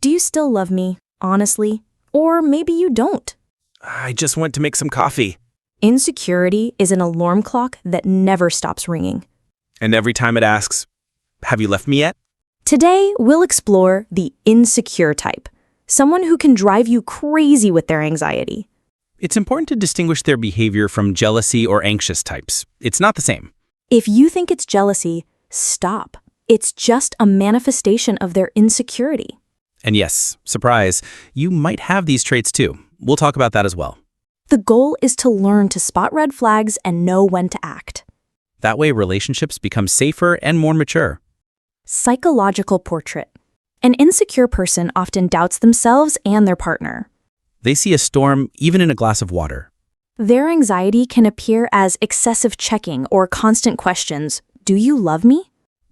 Do you still love me, honestly? Or maybe you don't. I just went to make some coffee. Insecurity is an alarm clock that never stops ringing. And every time it asks, have you left me yet? Today, we'll explore the insecure type, someone who can drive you crazy with their anxiety. It's important to distinguish their behavior from jealousy or anxious types. It's not the same. If you think it's jealousy, stop. It's just a manifestation of their insecurity. And yes, surprise, you might have these traits too. We'll talk about that as well. The goal is to learn to spot red flags and know when to act. That way, relationships become safer and more mature. Psychological portrait. An insecure person often doubts themselves and their partner. They see a storm even in a glass of water. Their anxiety can appear as excessive checking or constant questions. Do you love me?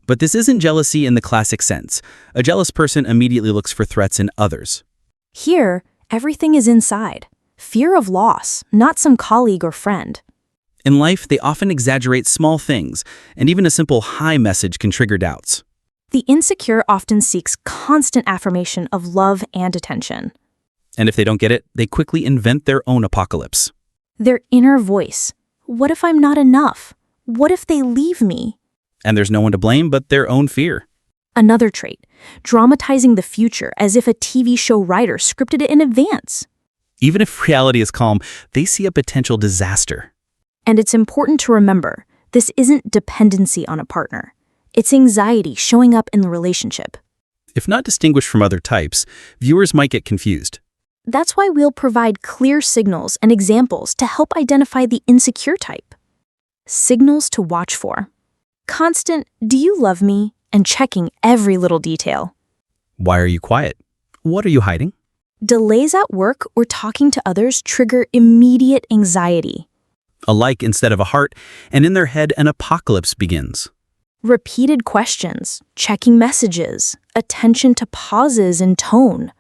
But this isn't jealousy in the classic sense. A jealous person immediately looks for threats in others. Here, everything is inside. Fear of loss, not some colleague or friend. In life, they often exaggerate small things, and even a simple hi message can trigger doubts. The insecure often seeks constant affirmation of love and attention. And if they don't get it, they quickly invent their own apocalypse. Their inner voice. What if I'm not enough? What if they leave me? And there's no one to blame but their own fear. Another trait, dramatizing the future as if a TV show writer scripted it in advance. Even if reality is calm, they see a potential disaster. And it's important to remember, this isn't dependency on a partner. It's anxiety showing up in the relationship. If not distinguished from other types, viewers might get confused. That's why we'll provide clear signals and examples to help identify the insecure type. Signals to watch for. Constant, do you love me? And checking every little detail. Why are you quiet? What are you hiding? Delays at work or talking to others trigger immediate anxiety. A like instead of a heart, and in their head an apocalypse begins. Repeated questions, checking messages, attention to pauses and tone.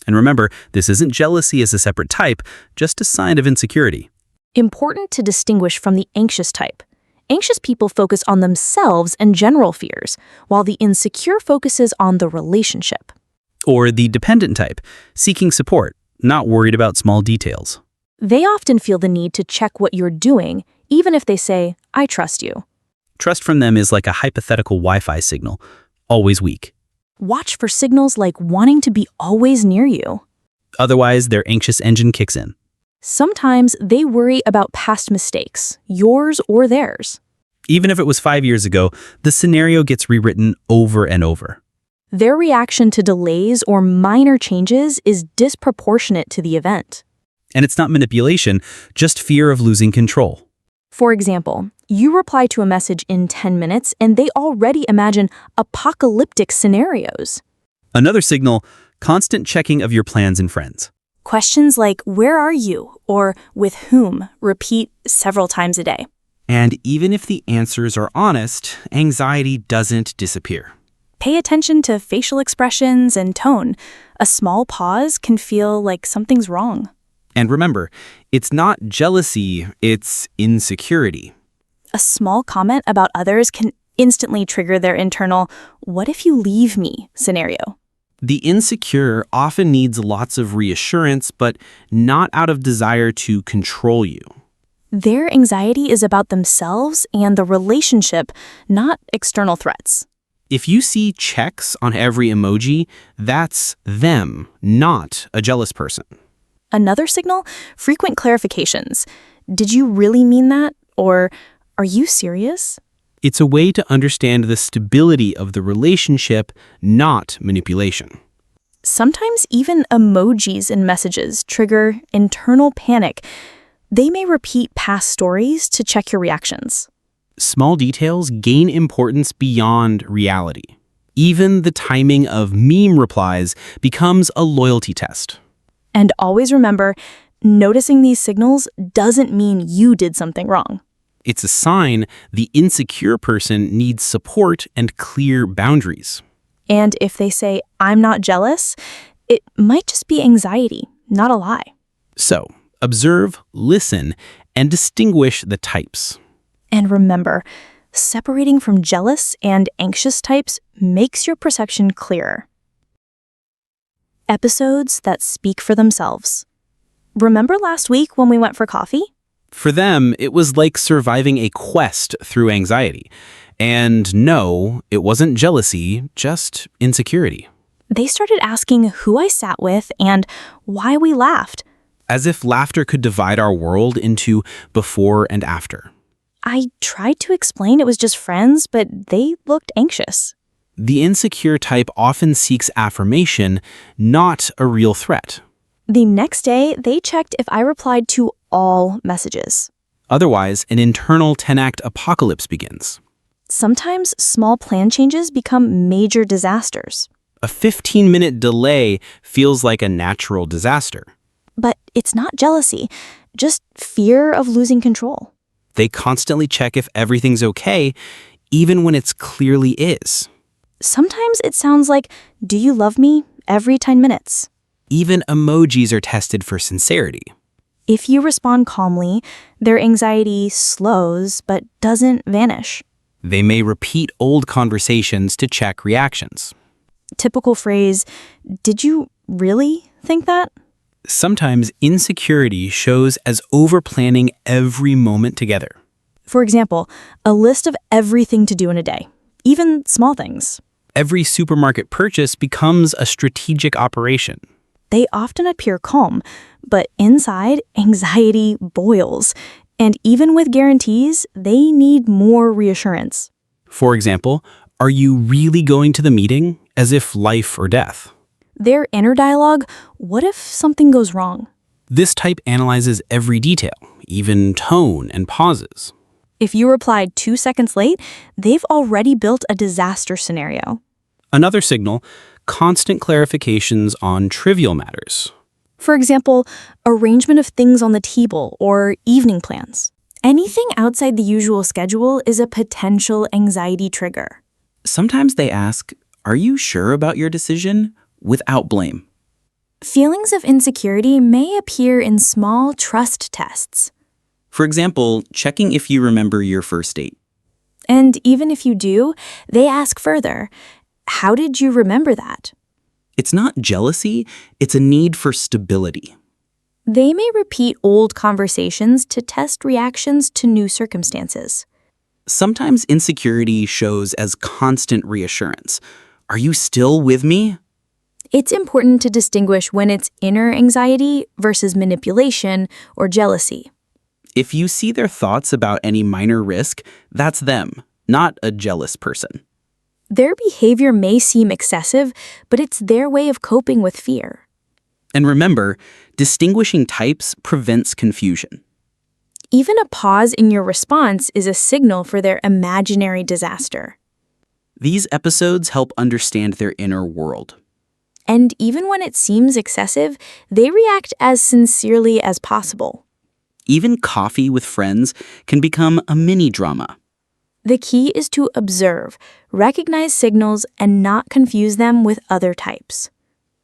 And remember, this isn't jealousy as a separate type, just a sign of insecurity. Important to distinguish from the anxious type. Anxious people focus on themselves and general fears, while the insecure focuses on the relationship. Or the dependent type, seeking support, not worried about small details. They often feel the need to check what you're doing, even if they say, I trust you. Trust from them is like a hypothetical Wi-Fi signal, always weak. Watch for signals like wanting to be always near you. Otherwise, their anxious engine kicks in. Sometimes they worry about past mistakes, yours or theirs. Even if it was 5 years ago, the scenario gets rewritten over and over. Their reaction to delays or minor changes is disproportionate to the event. And it's not manipulation, just fear of losing control. For example, you reply to a message in 10 minutes and they already imagine apocalyptic scenarios. Another signal, constant checking of your plans and friends. Questions like, where are you? Or with whom? Repeat several times a day. And even if the answers are honest, anxiety doesn't disappear. Pay attention to facial expressions and tone. A small pause can feel like something's wrong. And remember, it's not jealousy, it's insecurity. A small comment about others can instantly trigger their internal, what if you leave me scenario. The insecure often needs lots of reassurance, but not out of desire to control you. Their anxiety is about themselves and the relationship, not external threats. If you see checks on every emoji, that's them, not a jealous person. Another signal, frequent clarifications. Did you really mean that? Or are you serious? It's a way to understand the stability of the relationship, not manipulation. Sometimes even emojis in messages trigger internal panic. They may repeat past stories to check your reactions. Small details gain importance beyond reality. Even the timing of meme replies becomes a loyalty test. And always remember, noticing these signals doesn't mean you did something wrong. It's a sign the insecure person needs support and clear boundaries. And if they say, I'm not jealous, it might just be anxiety, not a lie. So, observe, listen, and distinguish the types. And remember, separating from jealous and anxious types makes your perception clearer. episodes that speak for themselves. Remember last week when we went for coffee? For them, it was like surviving a quest through anxiety. And no, it wasn't jealousy, just insecurity. They started asking who I sat with and why we laughed. As if laughter could divide our world into before and after. I tried to explain it was just friends, but they looked anxious. The insecure type often seeks affirmation, not a real threat. The next day, they checked if I replied to all messages. Otherwise, an internal 10-act apocalypse begins. Sometimes small plan changes become major disasters. A 15-minute delay feels like a natural disaster. But it's not jealousy, just fear of losing control. They constantly check if everything's okay, even when it's clearly is. Sometimes it sounds like, "Do you love me?" every 10 minutes. Even emojis are tested for sincerity. If you respond calmly, their anxiety slows but doesn't vanish. They may repeat old conversations to check reactions. Typical phrase, "Did you really think that?" Sometimes insecurity shows as overplanning every moment together. For example, a list of everything to do in a day, even small things. Every supermarket purchase becomes a strategic operation. They often appear calm, but inside, anxiety boils. And even with guarantees, they need more reassurance. For example, are you really going to the meeting? As if life or death. Their inner dialogue, what if something goes wrong? This type analyzes every detail, even tone and pauses. If you replied 2 seconds late, they've already built a disaster scenario. Another signal, constant clarifications on trivial matters. For example, arrangement of things on the table or evening plans. Anything outside the usual schedule is a potential anxiety trigger. Sometimes they ask, "Are you sure about your decision?" without blame. Feelings of insecurity may appear in small trust tests. For example, checking if you remember your first date. And even if you do, they ask further, "How did you remember that?" It's not jealousy, it's a need for stability. They may repeat old conversations to test reactions to new circumstances. Sometimes insecurity shows as constant reassurance. "Are you still with me?" It's important to distinguish when it's inner anxiety versus manipulation or jealousy. If you see their thoughts about any minor risk, that's them, not a jealous person. Their behavior may seem excessive, but it's their way of coping with fear. And remember, distinguishing types prevents confusion. Even a pause in your response is a signal for their imaginary disaster. These episodes help understand their inner world. And even when it seems excessive, they react as sincerely as possible. Even coffee with friends can become a mini drama. The key is to observe, recognize signals, and not confuse them with other types.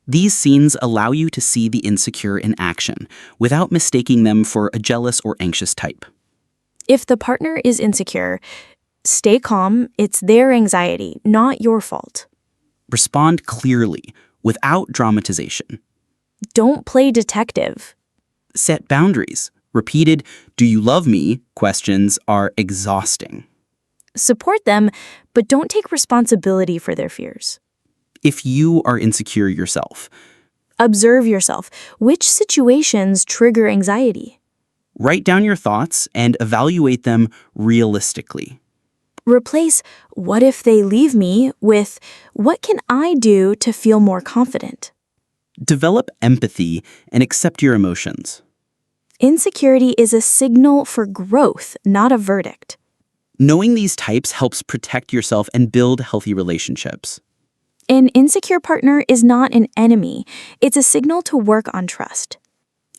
These scenes allow you to see the insecure in action without mistaking them for a jealous or anxious type. If the partner is insecure, stay calm. It's their anxiety, not your fault. Respond clearly, without dramatization. Don't play detective. Set boundaries. Repeated, "Do you love me?" questions are exhausting. Support them, but don't take responsibility for their fears. If you are insecure yourself, Observe yourself. Which situations trigger anxiety? write down your thoughts and evaluate them realistically. Replace "what if they leave me" with "what can I do to feel more confident?" Develop empathy and accept your emotions. Insecurity is a signal for growth, not a verdict. Knowing these types helps protect yourself and build healthy relationships. An insecure partner is not an enemy. It's a signal to work on trust.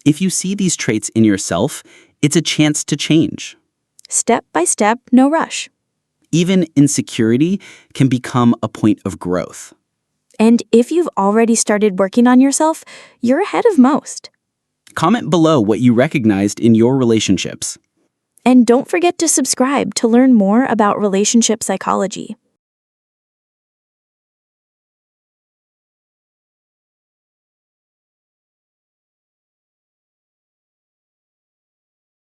If you see these traits in yourself, it's a chance to change. Step by step, no rush. Even insecurity can become a point of growth. And if you've already started working on yourself, you're ahead of most. Comment below what you recognized in your relationships. And don't forget to subscribe to learn more about relationship psychology.